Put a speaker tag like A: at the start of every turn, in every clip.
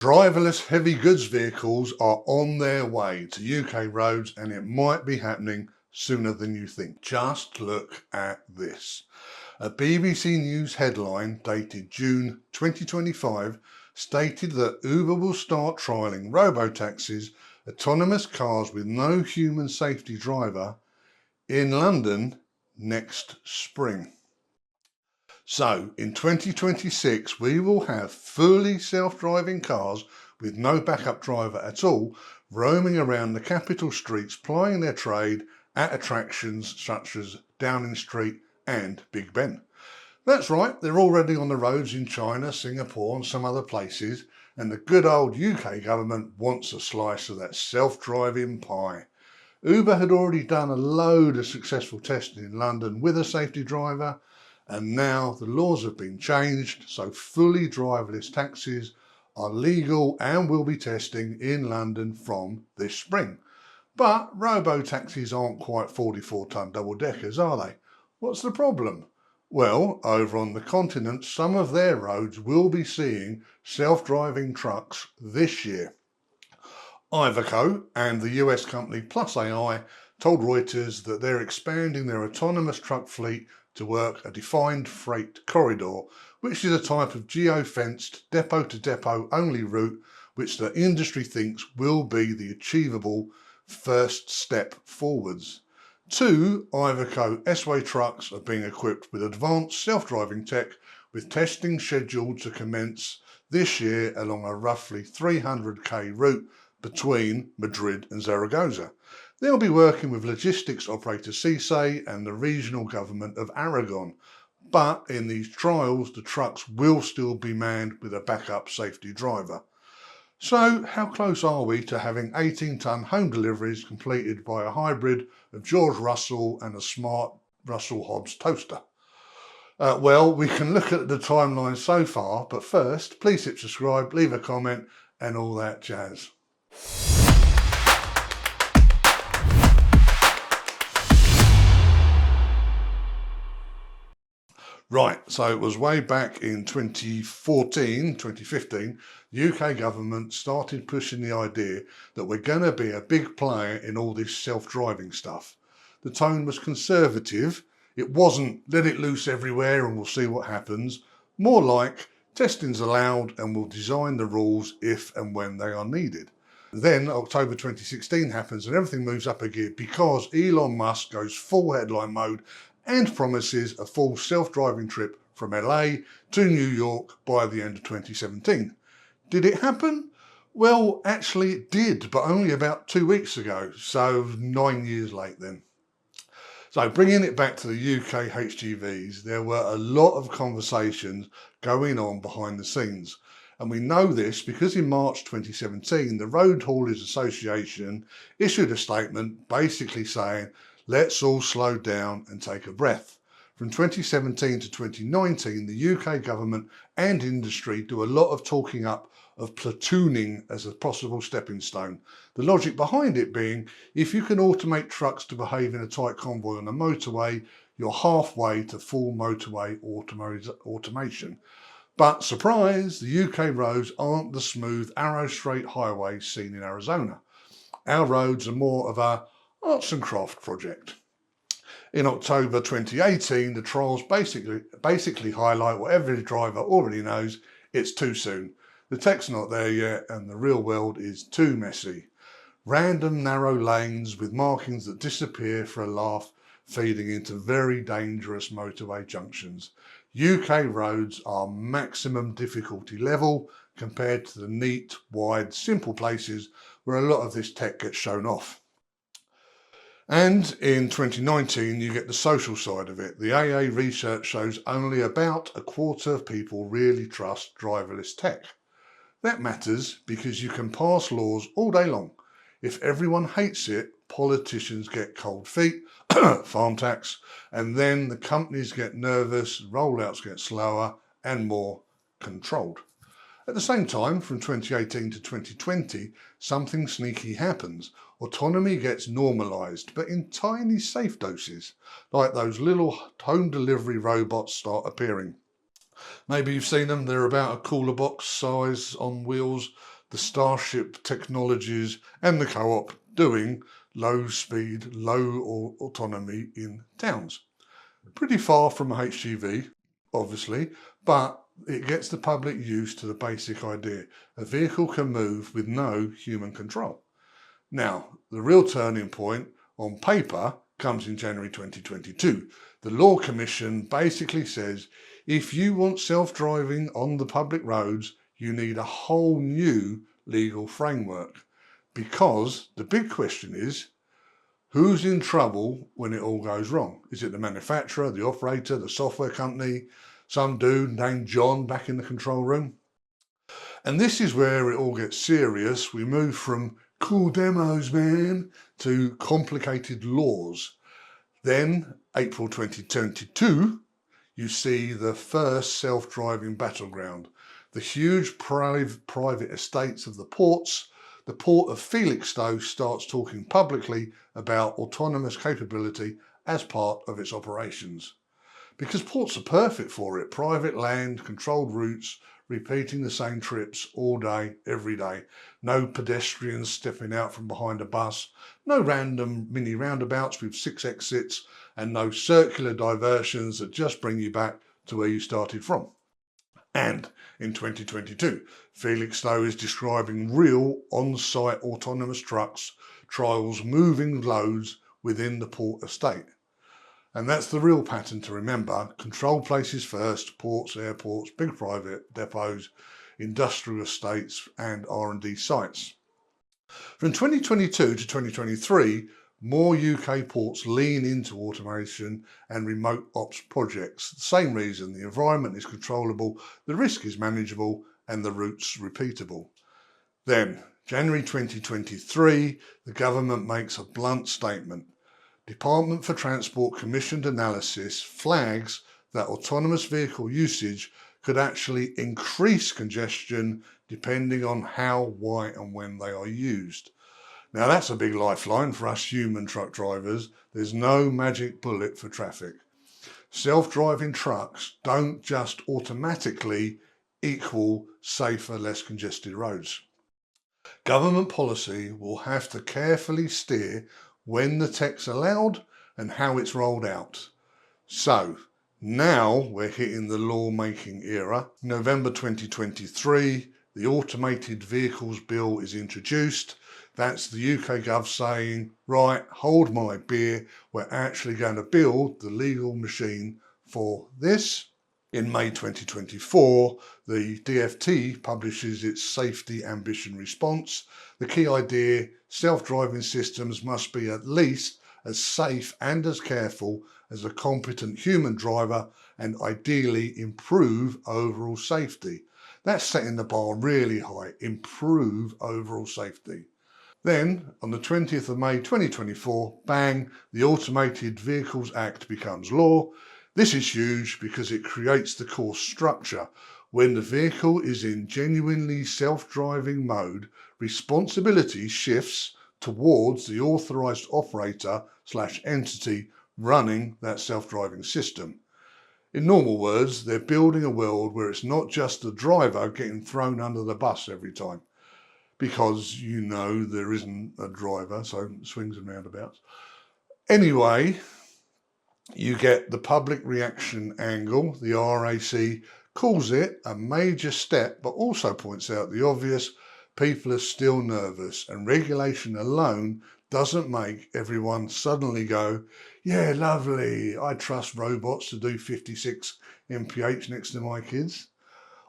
A: Driverless heavy goods vehicles are on their way to UK roads, and it might be happening sooner than you think. Just look at this. A BBC News headline dated June 2025 stated that Uber will start trialling Robotaxis, autonomous cars with no human safety driver, in London next spring. So in 2026, we will have fully self-driving cars with no backup driver at all, roaming around the capital streets, plying their trade at attractions such as Downing Street and Big Ben. That's right, they're already on the roads in China, Singapore and some other places, and the good old UK government wants a slice of that self-driving pie. Uber had already done a load of successful testing in London with a safety driver, and now the laws have been changed, so fully driverless taxis are legal and will be testing in London from this spring. But robo-taxis aren't quite 44-tonne double-deckers, are they? What's the problem? Well, over on the continent, some of their roads will be seeing self-driving trucks this year. IVECO and the US company PlusAI told Reuters that they're expanding their autonomous truck fleet to work a defined freight corridor, which is a type of geofenced depot-to-depot only route which the industry thinks will be the achievable first step forwards. 2 IVECO S-Way trucks are being equipped with advanced self-driving tech, with testing scheduled to commence this year along a roughly 300k route between Madrid and Zaragoza. They'll be working with logistics operator CICE and the regional government of Aragon, but in these trials the trucks will still be manned with a backup safety driver. So how close are we to having 18-tonne home deliveries completed by a hybrid of George Russell and a smart Russell Hobbs toaster? Well, we can look at the timeline so far, but first, please hit subscribe, leave a comment and all that jazz. Right, so it was way back in 2015, the UK government started pushing the idea that we're going to be a big player in all this self-driving stuff. The tone was conservative. It wasn't let it loose everywhere and we'll see what happens. More like testing's allowed and we'll design the rules if and when they are needed. Then October 2016 happens and everything moves up a gear because Elon Musk goes full headline mode and promises a full self-driving trip from LA to New York by the end of 2017. Did it happen? Well, actually it did, but only about 2 weeks ago, so 9 years late then. So bringing it back to the UK HGVs, there were a lot of conversations going on behind the scenes. And we know this because in March 2017, the Road Haulers Association issued a statement basically saying, let's all slow down and take a breath. From 2017 to 2019, the UK government and industry do a lot of talking up of platooning as a possible stepping stone. The logic behind it being, if you can automate trucks to behave in a tight convoy on a motorway, you're halfway to full motorway automation. But surprise, the UK roads aren't the smooth arrow straight highways seen in Arizona. Our roads are more of a arts and craft project. In October 2018, the trials basically highlight what every driver already knows: it's too soon. The tech's not there yet and the real world is too messy. Random narrow lanes with markings that disappear for a laugh, feeding into very dangerous motorway junctions. UK roads are maximum difficulty level compared to the neat, wide, simple places where a lot of this tech gets shown off. And in 2019, you get the social side of it. The AA research shows only about a quarter of people really trust driverless tech. That matters because you can pass laws all day long. If everyone hates it, politicians get cold feet, farm tax, and then the companies get nervous, rollouts get slower and more controlled. At the same time, from 2018 to 2020, something sneaky happens. Autonomy gets normalised, but in tiny safe doses, like those little home delivery robots start appearing. Maybe you've seen them, they're about a cooler box size on wheels, the Starship Technologies and the Co-op doing low speed, low autonomy in towns. Pretty far from a HGV, obviously, but it gets the public used to the basic idea. A vehicle can move with no human control. Now, the real turning point on paper comes in January 2022. The Law Commission basically says if you want self-driving on the public roads, you need a whole new legal framework. Because the big question is, who's in trouble when it all goes wrong? Is it the manufacturer, the operator, the software company, some dude named John back in the control room? And this is where it all gets serious. We move from cool demos, man, to complicated laws. Then, April 2022, you see the first self-driving battleground. The huge private estates of the ports. The port of Felixstowe starts talking publicly about autonomous capability as part of its operations. Because ports are perfect for it. Private land, controlled routes, repeating the same trips all day, every day. No pedestrians stepping out from behind a bus. No random mini roundabouts with 6 exits, and no circular diversions that just bring you back to where you started from. And in 2022, Felixstowe is describing real on-site autonomous trucks, trials moving loads within the port estate. And that's the real pattern to remember. Control places first, ports, airports, big private depots, industrial estates and R&D sites. From 2022 to 2023, more UK ports lean into automation and remote ops projects. The same reason: the environment is controllable, the risk is manageable and the routes repeatable. Then, January 2023, the government makes a blunt statement. Department for Transport commissioned analysis flags that autonomous vehicle usage could actually increase congestion depending on how, why and when they are used. Now that's a big lifeline for us human truck drivers. There's no magic bullet for traffic. Self-driving trucks don't just automatically equal safer, less congested roads. Government policy will have to carefully steer when the tech's allowed and how it's rolled out. So now we're hitting the lawmaking era. November 2023, the Automated Vehicles Bill is introduced. That's the UK Gov saying, right, hold my beer, we're actually going to build the legal machine for this. In May 2024, the DfT publishes its Safety Ambition Response. The key idea: self-driving systems must be at least as safe and as careful as a competent human driver and ideally improve overall safety. That's setting the bar really high, improve overall safety. Then, on the 20th of May 2024, bang, the Automated Vehicles Act becomes law. This is huge because it creates the core structure. When the vehicle is in genuinely self-driving mode, responsibility shifts towards the authorised operator/entity running that self-driving system. In normal words, they're building a world where it's not just the driver getting thrown under the bus every time. Because, you know, there isn't a driver, so swings and roundabouts. Anyway, you get the public reaction angle. The RAC calls it a major step, but also points out the obvious: people are still nervous, and regulation alone doesn't make everyone suddenly go, yeah, lovely, I trust robots to do 56 mph next to my kids.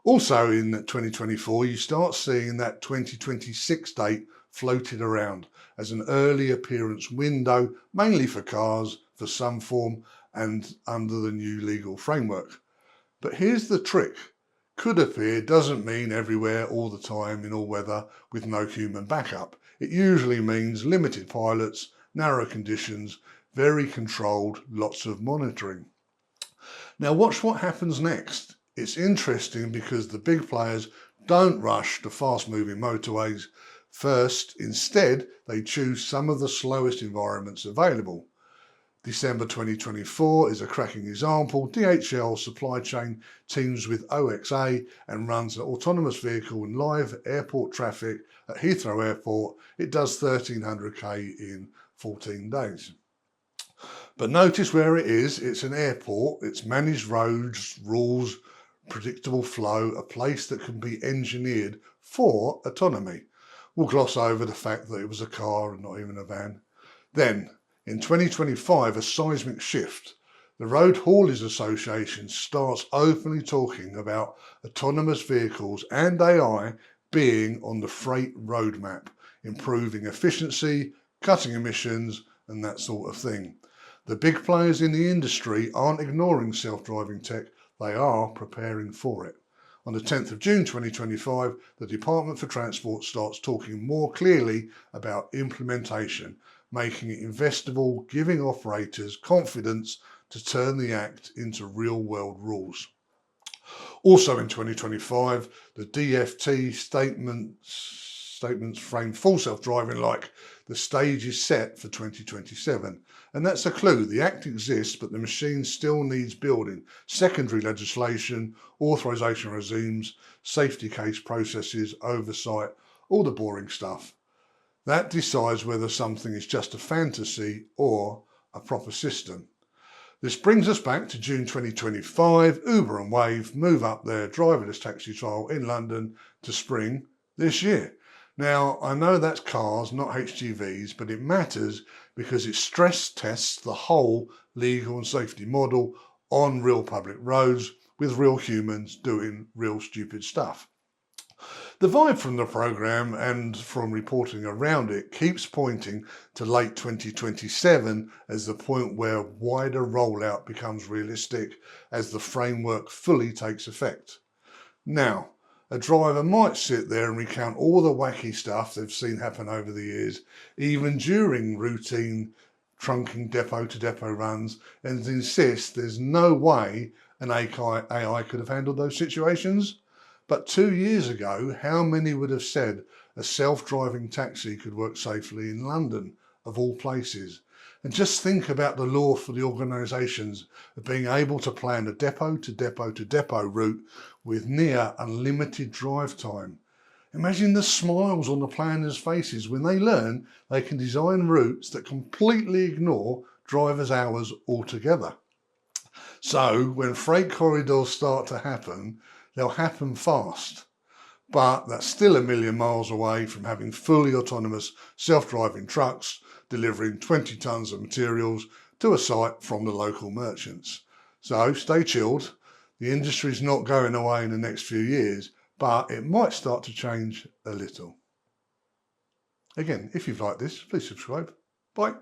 A: Also in 2024, you start seeing that 2026 date floated around as an early appearance window, mainly for cars, for some form and under the new legal framework. But here's the trick. Could appear doesn't mean everywhere all the time in all weather with no human backup. It usually means limited pilots, narrow conditions, very controlled, lots of monitoring. Now watch what happens next. It's interesting because the big players don't rush to fast-moving motorways first. Instead, they choose some of the slowest environments available. December 2024 is a cracking example. DHL supply chain teams with Oxa and runs an autonomous vehicle in live airport traffic at Heathrow Airport. It does 1300k in 14 days. But notice where it is. It's an airport. It's managed roads, rules, predictable flow, a place that can be engineered for autonomy. We'll gloss over the fact that it was a car and not even a van. Then, in 2025, a seismic shift. The Road Haulers Association starts openly talking about autonomous vehicles and AI being on the freight roadmap, improving efficiency, cutting emissions, and that sort of thing. The big players in the industry aren't ignoring self-driving tech, they are preparing for it. On the 10th of June 2025, the Department for Transport starts talking more clearly about implementation, making it investable, giving operators confidence to turn the act into real-world rules. Also in 2025, the DFT statements frame full self-driving like the stage is set for 2027. And that's a clue. The act exists, but the machine still needs building. Secondary legislation, authorization regimes, safety case processes, oversight, all the boring stuff. That decides whether something is just a fantasy or a proper system. This brings us back to June 2025. Uber and Wave move up their driverless taxi trial in London to spring this year. Now, I know that's cars, not HGVs, but it matters because it stress tests the whole legal and safety model on real public roads with real humans doing real stupid stuff. The vibe from the programme and from reporting around it keeps pointing to late 2027 as the point where wider rollout becomes realistic as the framework fully takes effect. Now, a driver might sit there and recount all the wacky stuff they've seen happen over the years, even during routine trunking depot-to-depot runs, and insist there's no way an AI could have handled those situations. But 2 years ago, how many would have said a self-driving taxi could work safely in London, of all places? And just think about the law for the organisations of being able to plan a depot-to-depot-to-depot route with near unlimited drive time. Imagine the smiles on the planners' faces when they learn they can design routes that completely ignore drivers' hours altogether. So when freight corridors start to happen, they'll happen fast. But that's still a million miles away from having fully autonomous self-driving trucks delivering 20 tonnes of materials to a site from the local merchants. So stay chilled. The industry's not going away in the next few years, but it might start to change a little. Again, if you've liked this, please subscribe. Bye.